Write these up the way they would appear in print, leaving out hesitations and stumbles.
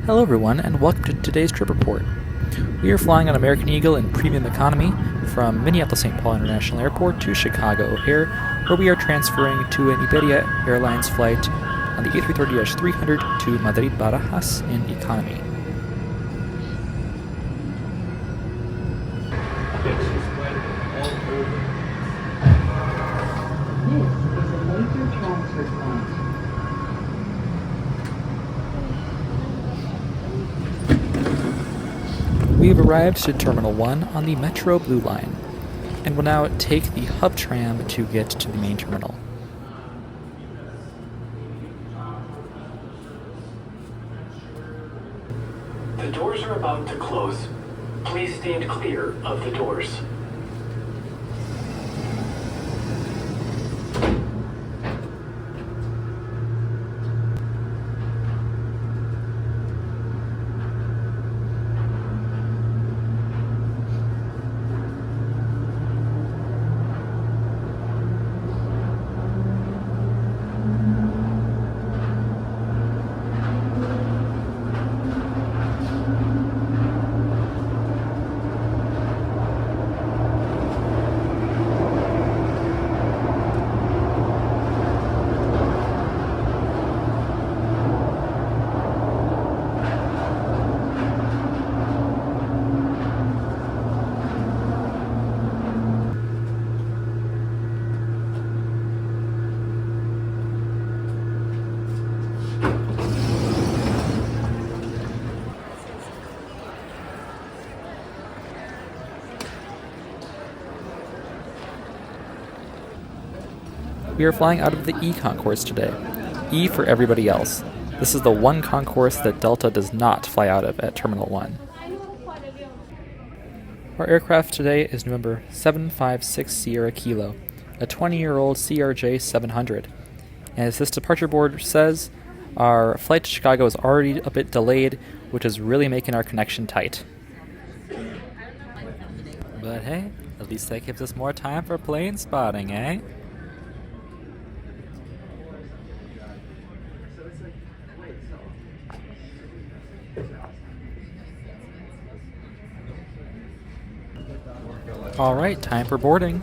Hello everyone, and welcome to today's trip report. We are flying on American Eagle in premium economy from Minneapolis-St. Paul International Airport to Chicago O'Hare, where we are transferring to an Iberia Airlines flight on the A330-300 to Madrid Barajas in economy. This is a major transfer point. We have arrived to Terminal 1 on the Metro Blue Line, and will now take the hub tram to get to the main terminal. The doors are about to close. Please stand clear of the doors. We are flying out of the E concourse today. E for everybody else. This is the one concourse that Delta does not fly out of at Terminal 1. Our aircraft today is November 756 Sierra Kilo, a 20-year-old CRJ 700. And as this departure board says, our flight to Chicago is already a bit delayed, which is really making our connection tight. But hey, at least that gives us more time for plane spotting, eh? Alright, time for boarding.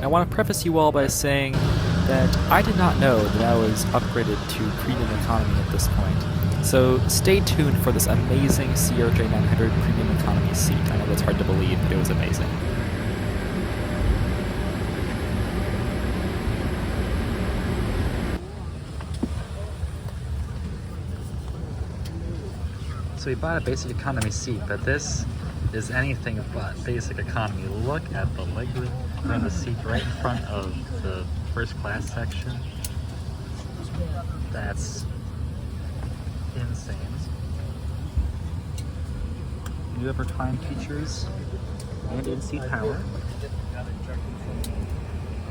I want to preface you all by saying that I did not know that I was upgraded to premium economy at this point. So stay tuned for this amazing CRJ 900 premium economy seat. I know that's hard to believe, but it was amazing. So we bought a basic economy seat, but this is anything but basic economy. Look at the legroom on the seat right in front of the first class section. That's insane. You have recline features and in-seat power.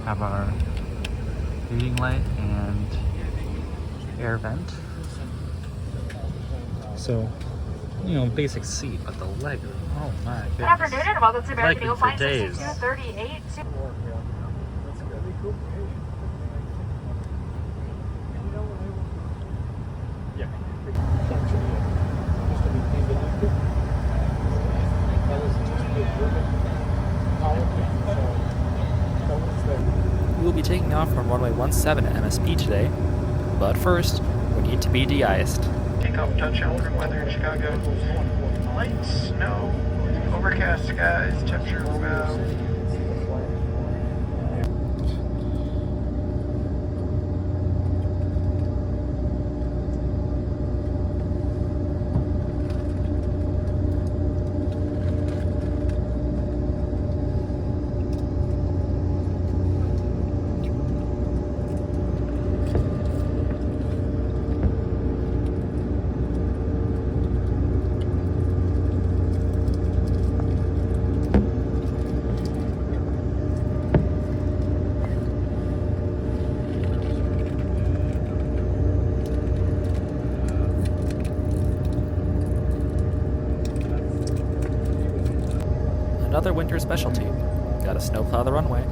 Have our reading light and air vent. So, you know, basic seat, but the leg, oh my goodness. Good afternoon and welcome to American Eagle Flight days. 6238. We will be taking off from runway 17 at MSP today, but first, we need to be de-iced. Takeoff touchdown from weather in Chicago. Light, snow, overcast skies, temperature about. Another winter specialty. Gotta snowplow the runway.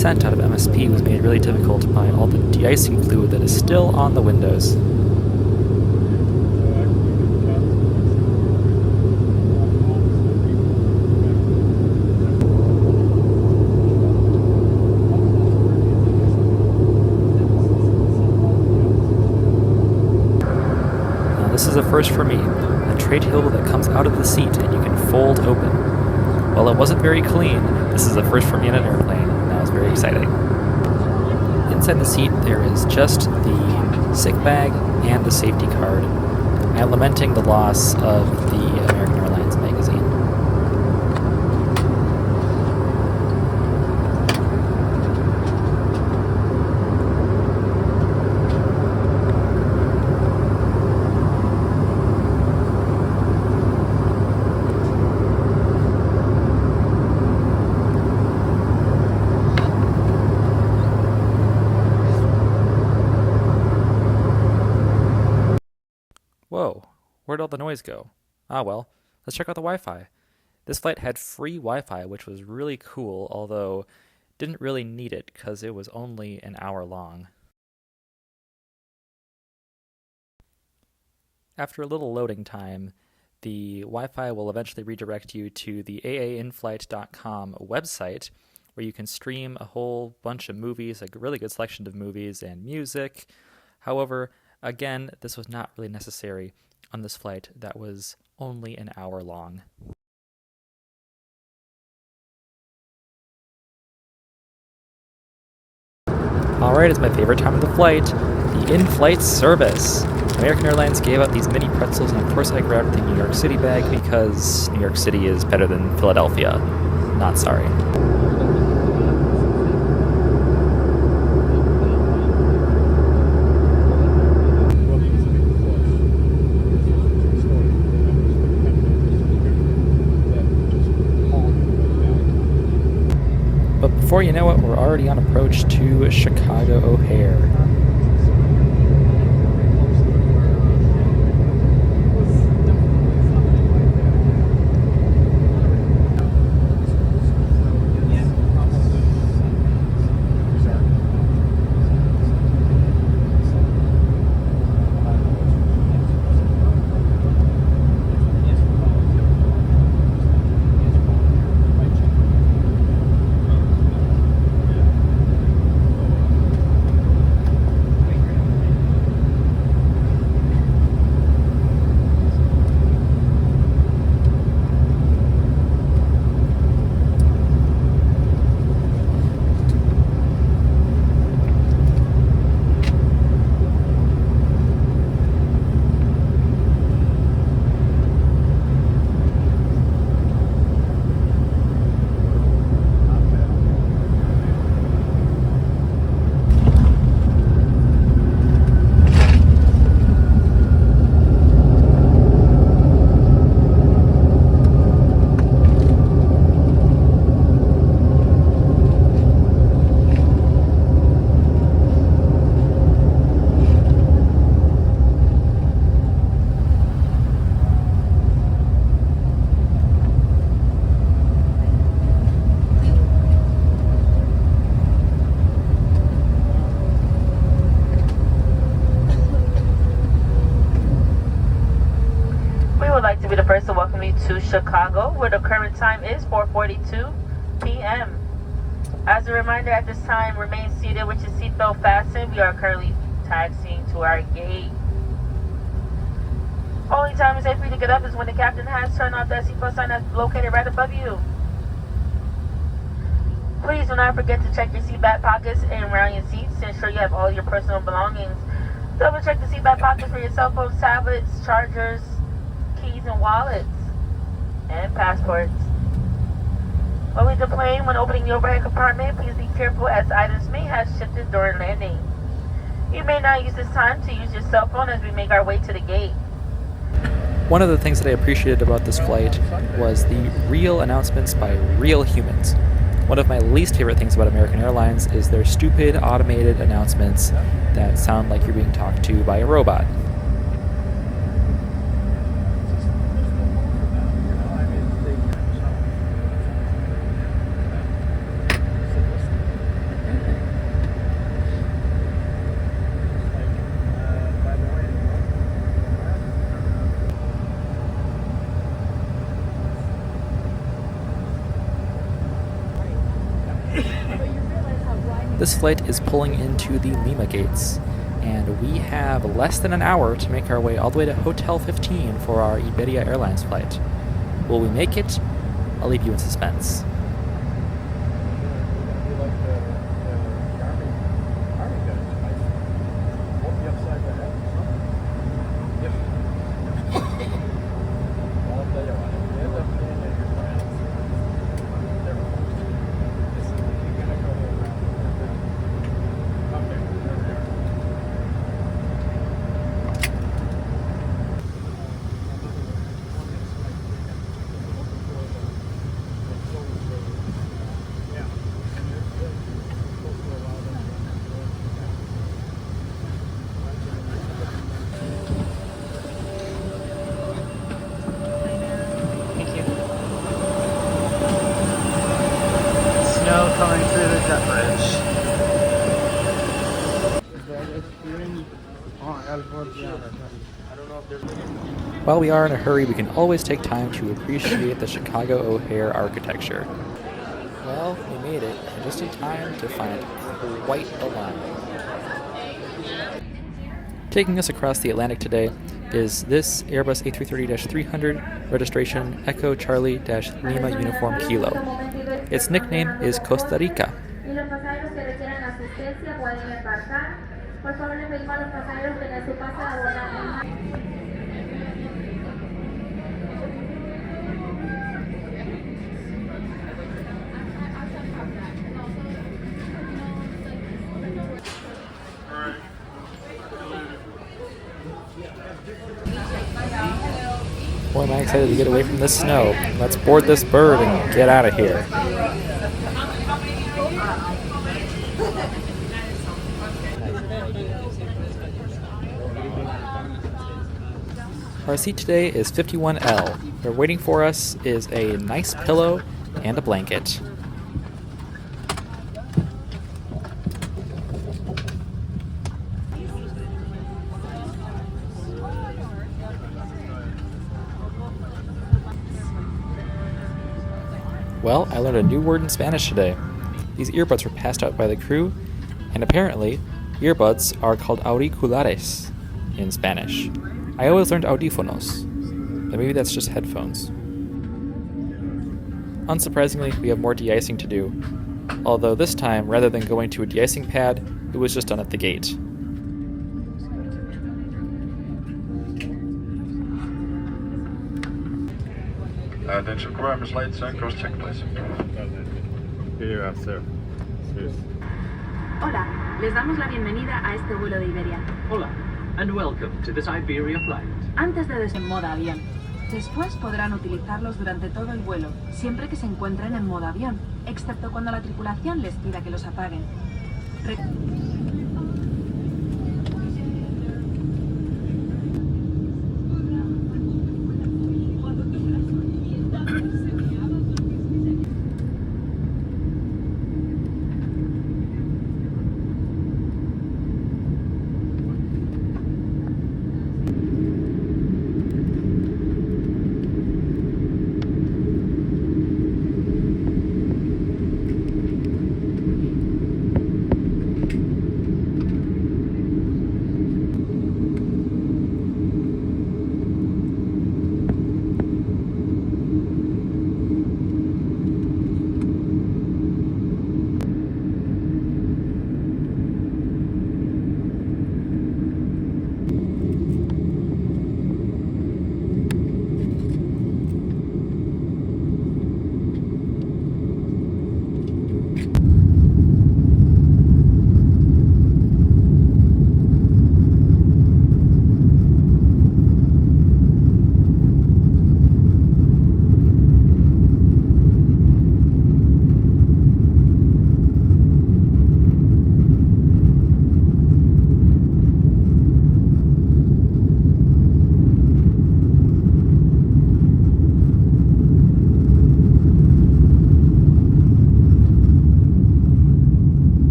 descent out of MSP was made really difficult by all the de-icing fluid that is still on the windows. Now this is a first for me, a tray table that comes out of the seat and you can fold open. While it wasn't very clean, this is a first for me in an airplane, and that was very exciting. Inside the seat there is just the sick bag and the safety card. I am lamenting the loss of the American Airlines magazine. Whoa, where'd all the noise go? Ah well, let's check out the Wi-Fi. This flight had free Wi-Fi, which was really cool, although didn't really need it because it was only an hour long. After a little loading time, the Wi-Fi will eventually redirect you to the aainflight.com website, where you can stream a whole bunch of movies, a really good selection of movies and music. However, again, this was not really necessary on this flight that was only an hour long. Alright, it's my favorite time of the flight, the in-flight service. American Airlines gave out these mini pretzels, and of course I grabbed the New York City bag because New York City is better than Philadelphia. Not sorry. But before you know it, we're already on approach to Chicago O'Hare. Be the first to welcome you to Chicago, where the current time is 4:42 p.m. As a reminder, at this time, remain seated with your seatbelt fastened. We are currently taxiing to our gate. Only time it's safe for you to get up is when the captain has turned off that seatbelt sign that's located right above you. Please do not forget to check your seat back pockets and around your seats to ensure you have all your personal belongings. Double check the seat back pockets for your cell phones, tablets, chargers, keys and wallets, and passports. While we deplane, when opening the overhead compartment, please be careful as items may have shifted during landing. You may not use this time to use your cell phone as we make our way to the gate. One of the things that I appreciated about this flight was the real announcements by real humans. One of my least favorite things about American Airlines is their stupid automated announcements that sound like you're being talked to by a robot. This flight is pulling into the Lima gates, and we have less than an hour to make our way all the way to Hotel 15 for our Iberia Airlines flight. Will we make it? I'll leave you in suspense. Snow coming through the jet bridge. While we are in a hurry, we can always take time to appreciate the Chicago O'Hare architecture. Well, we made it, and just in time to find quite a line. Taking us across the Atlantic today is this Airbus A330-300 registration Echo Charlie-Lima Uniform Kilo. Its nickname is Costa Rica. Boy, am I excited to get away from this snow. Let's board this bird and get out of here. Our seat today is 51L. Where waiting for us is a nice pillow and a blanket. Well, I learned a new word in Spanish today. These earbuds were passed out by the crew, and apparently, earbuds are called auriculares in Spanish. I always learned audífonos, but maybe that's just headphones. Unsurprisingly, we have more de-icing to do, although this time, rather than going to a de-icing pad, it was just done at the gate. Attention crew members, lights and cross check please. Here you are, sir. Cheers. Hola, les damos la bienvenida a este vuelo de Iberia. Hola, and welcome to this Iberia flight. Antes de en modo avión. Después podrán utilizarlos durante todo el vuelo, siempre que se encuentren en modo avión, excepto cuando la tripulación les pida que los apaguen.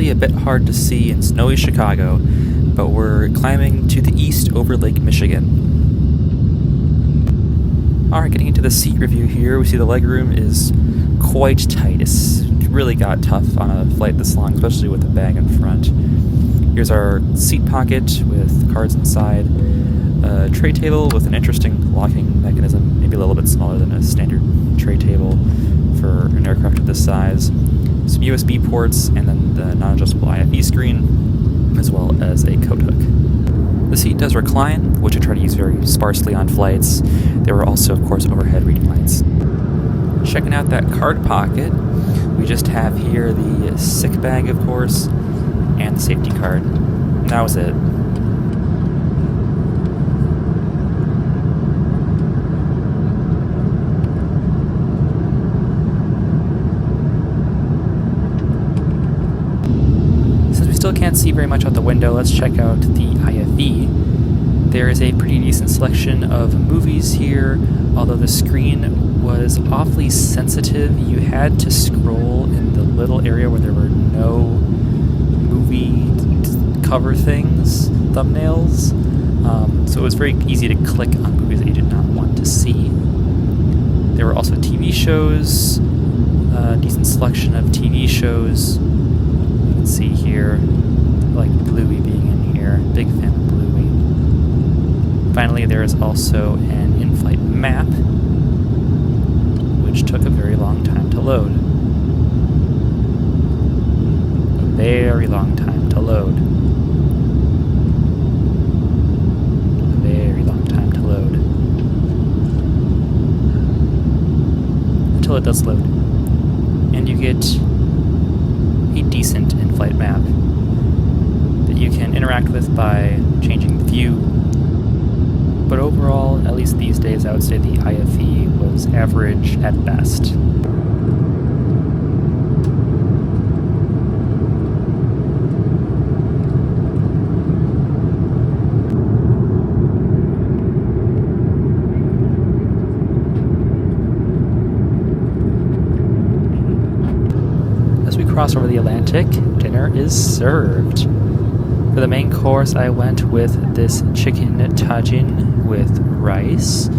a bit hard to see in snowy Chicago, but we're climbing to the east over Lake Michigan. Alright, getting into the seat review here, we see the legroom is quite tight. It's really got tough on a flight this long, especially with the bag in front. Here's our seat pocket with cards inside. A tray table with an interesting locking mechanism, maybe a little bit smaller than a standard tray table for an aircraft of this size. Some USB ports, and then the non-adjustable IFE screen, as well as a coat hook. The seat does recline, which I try to use very sparsely on flights. There were also, of course, overhead reading lights. Checking out that card pocket, we just have here the sick bag, of course, and the safety card. And that was it. Since we still can't see very much out the window, let's check out the IFE. There is a pretty decent selection of movies here, although the screen was awfully sensitive. You had to scroll in the little area where there were no movie cover things, thumbnails, so it was very easy to click on movies that you did not want to see. There were also TV shows, a decent selection of TV shows. You can see here, like Bluey being in here, big fan of Bluey. Finally, there is also an in-flight map, which took a very long time to load. A very long time to load. A very long time to load. Until it does load. And you get a decent in-flight map that you can interact with by changing the view. But overall, at least these days, I would say the IFE was average at best. As we cross over the Atlantic, dinner is served. For the main course, I went with this chicken tagine with rice.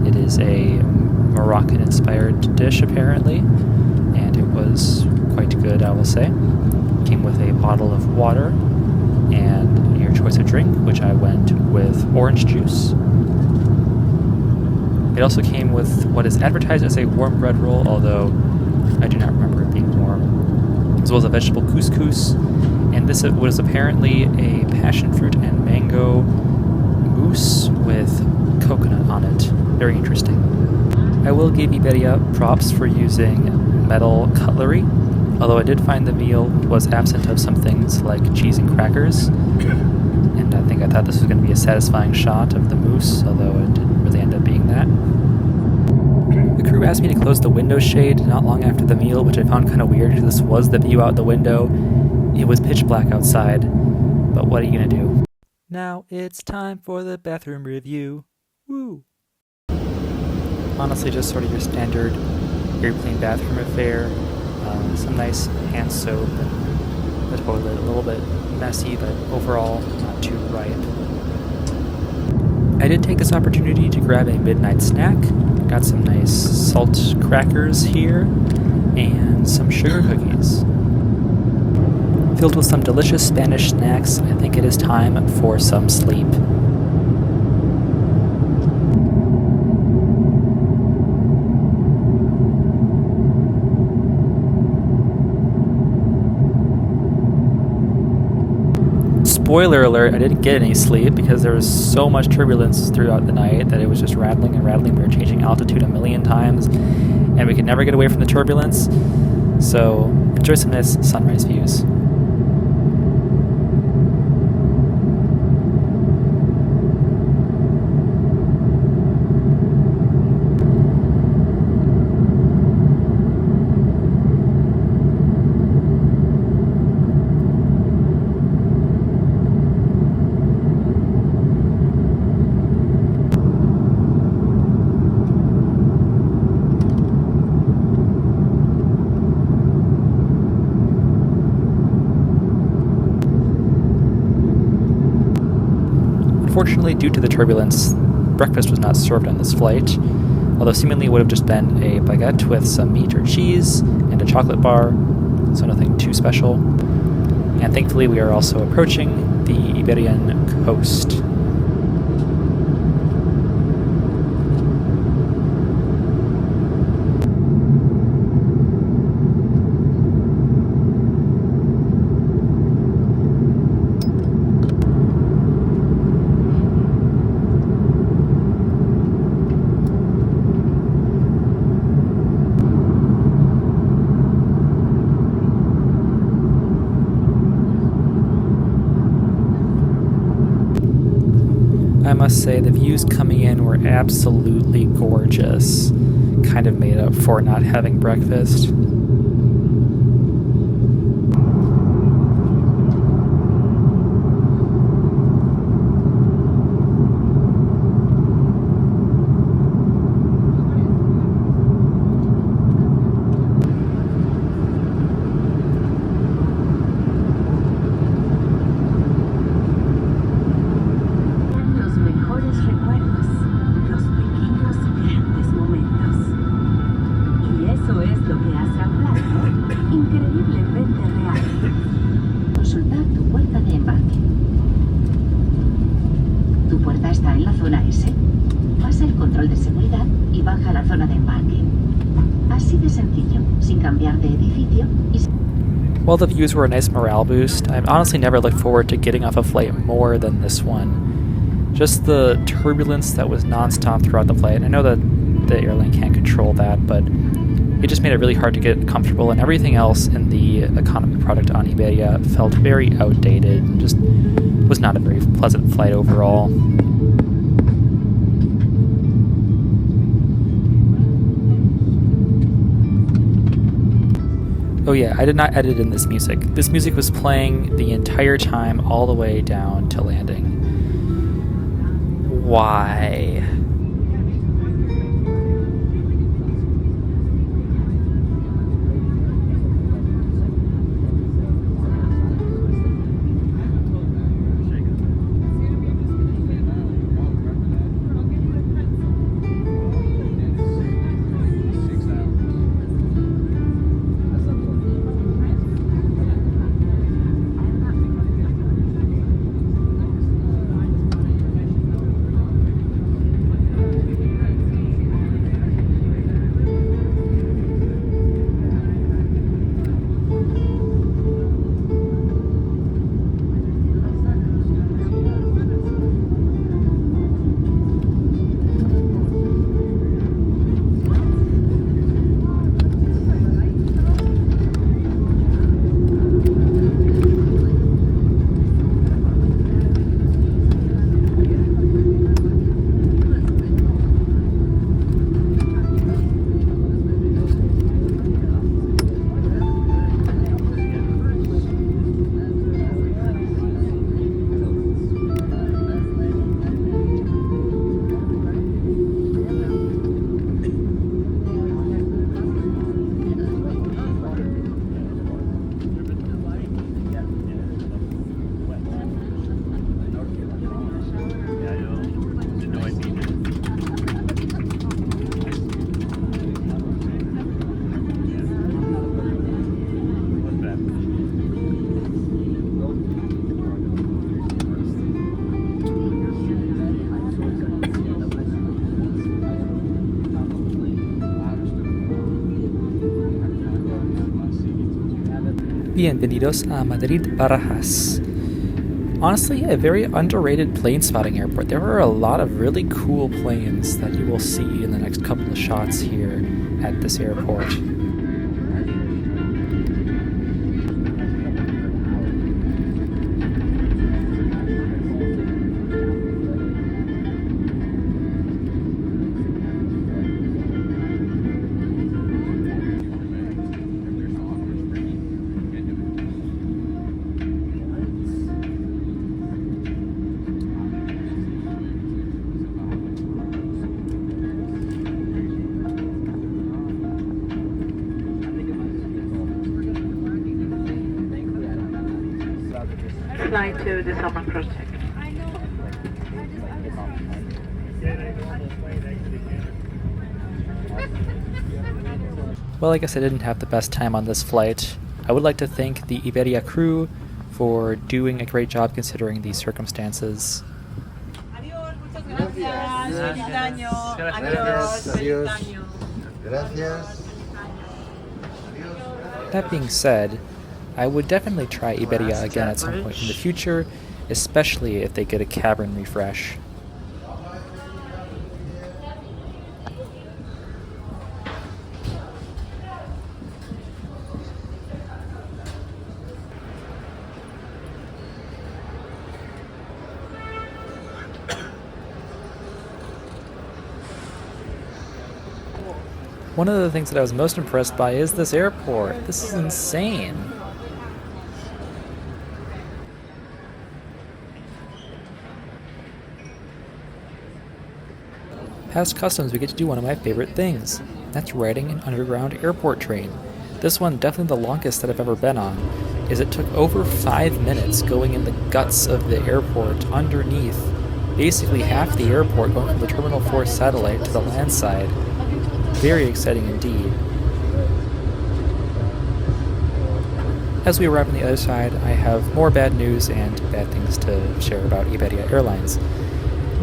It is a Moroccan-inspired dish, apparently, and it was quite good, I will say. It came with a bottle of water and your choice of drink, which I went with orange juice. It also came with what is advertised as a warm bread roll, although I do not remember it being warm, as well as a vegetable couscous. And this was apparently a passion fruit and mango mousse with coconut on it. Very interesting. I will give Iberia props for using metal cutlery, although I did find the meal was absent of some things like cheese and crackers. And I thought this was going to be a satisfying shot of the mousse, although it didn't really end up being that. The crew asked me to close the window shade not long after the meal, which I found kind of weird because this was the view out the window. It was pitch black outside, but what are you gonna do? Now it's time for the bathroom review. Woo! Honestly, just sort of your standard airplane bathroom affair. Some nice hand soap and the toilet, a little bit messy, but overall not too ripe. I did take this opportunity to grab a midnight snack. Got some nice salt crackers here and some sugar cookies. Filled with some delicious Spanish snacks, I think it is time for some sleep. Spoiler alert, I didn't get any sleep because there was so much turbulence throughout the night that it was just rattling and rattling. We were changing altitude a million times, and we could never get away from the turbulence. So enjoy some nice sunrise views. Unfortunately, due to the turbulence, breakfast was not served on this flight, although seemingly it would have just been a baguette with some meat or cheese and a chocolate bar, so nothing too special. And thankfully we are also approaching the Iberian coast. I must say, the views coming in were absolutely gorgeous. Kind of made up for not having breakfast. While the views were a nice morale boost, I've honestly never looked forward to getting off a flight more than this one. Just the turbulence that was non-stop throughout the flight. I know that the airline can't control that, but it just made it really hard to get comfortable, and everything else in the economy product on Iberia felt very outdated and just was not a very pleasant flight overall. Oh yeah, I did not edit in this music. This music was playing the entire time all the way down to landing. Why? Bienvenidos a Madrid, Barajas. Honestly, a very underrated plane spotting airport. There are a lot of really cool planes that you will see in the next couple of shots here at this airport. Fly to the summer project. Well, I guess I didn't have the best time on this flight. I would like to thank the Iberia crew for doing a great job considering these circumstances. That being said, I would definitely try Iberia again at some point in the future, especially if they get a cabin refresh. One of the things that I was most impressed by is this airport. This is insane. Past customs, we get to do one of my favorite things. That's riding an underground airport train. This one, definitely the longest that I've ever been on, is it took over 5 minutes going in the guts of the airport underneath. Basically half the airport going from the Terminal 4 satellite to the land side. Very exciting indeed. As we arrive on the other side, I have more bad news and bad things to share about Iberia Airlines.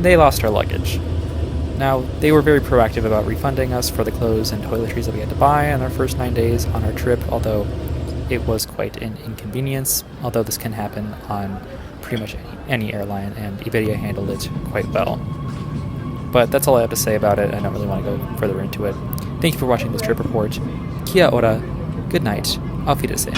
They lost our luggage. Now, they were very proactive about refunding us for the clothes and toiletries that we had to buy on our first 9 days on our trip, although it was quite an inconvenience, although this can happen on pretty much any airline, and Iberia handled it quite well. But that's all I have to say about it. I don't really want to go further into it. Thank you for watching this trip report. Kia ora, good night, auf Wiedersehen.